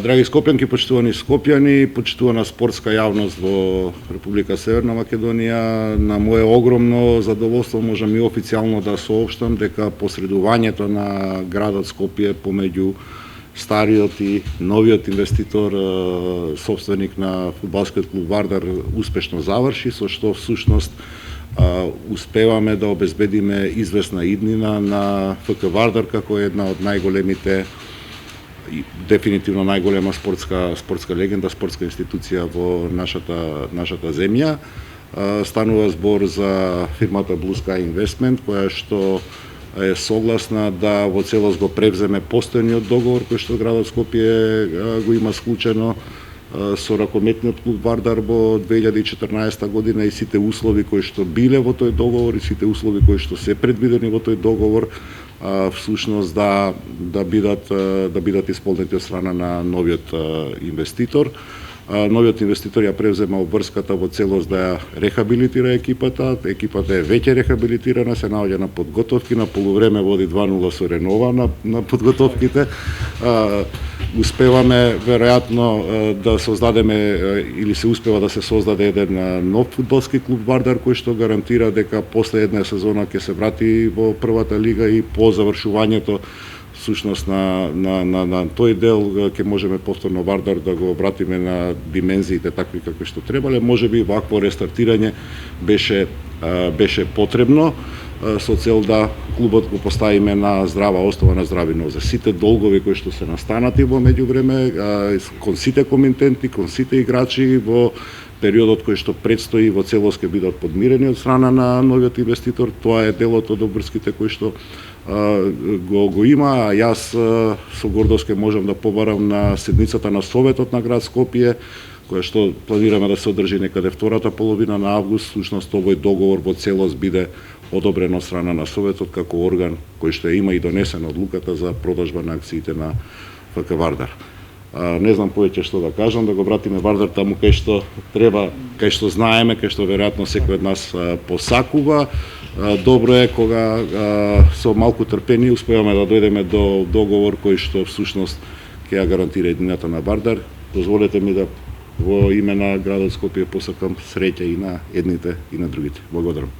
Драги скопјанки, почитувани скопјани, почитувана спортска јавност во Република Северна Македонија, на мое огромно задоволство можам и официјално да соопштам дека посредувањето на градот Скопје помеѓу стариот и новиот инвеститор, собственик на фудбалскиот клуб Вардар, успешно заврши, со што всушност успеваме да обезбедиме известна иднина на ФК Вардар како една од најголемите, дефинитивно најголема спортска легенда, спортска институција во нашата земја. Станува збор за фирмата Blue Sky Investment, која што е согласна да во целост го превземе постојниот договор кој што градот Скопје го има склучено со ракометниот клуб Вардар во 2014 година и сите услови кои што биле во тој договор и сите услови кои што се предвидени во тој договор всушност да бидат исполнети од страна на новиот инвеститор. Новиот инвеститор ја превзема обврската во целост да ја рехабилитира екипата. Екипата е веќе рехабилитирана, се наоѓа на подготовки, на полувреме води 2-0 со Ренова на подготовките. Успеваме веројатно да создадеме или се успева да се создаде еден нов фудбалски клуб Вардар кој што гарантира дека после една сезона ќе се врати во првата лига и по завршувањето всушност на тој дел ќе можеме повторно Вардар да го вратиме на димензиите такви какви што требале. Можеби вакво рестартирање беше потребно со цел да клубот го поставиме на здрава основа, на здрави нозе. Сите долгови кои што се настанати во меѓувреме кон сите комитенти, кон сите играчи во периодот кој што предстои во целост ќе бидат подмирени од страна на новиот инвеститор. Тоа е делот од обврските кои што го има, а јас со гордост ќе можам да побарам на седницата на Советот на град Скопје, која што планираме да се одржи некаде втората половина на август, всушност овој договор во целост биде одобрен од страна на Советот како орган кој што има и донесена одлуката за продажба на акциите на ФК Вардар. Не знам повеќе што да кажам, да го вратиме Вардар таму кај што треба, кај што знаеме, кај што веројатно секој од нас посакува. Добро е кога со малку трпение успеваме да дојдеме до договор кој што всушност ќе ја гарантира едината на Вардар. Дозволете ми да во име на градот Скопје посакам среќа и на едните и на другите. Благодарам.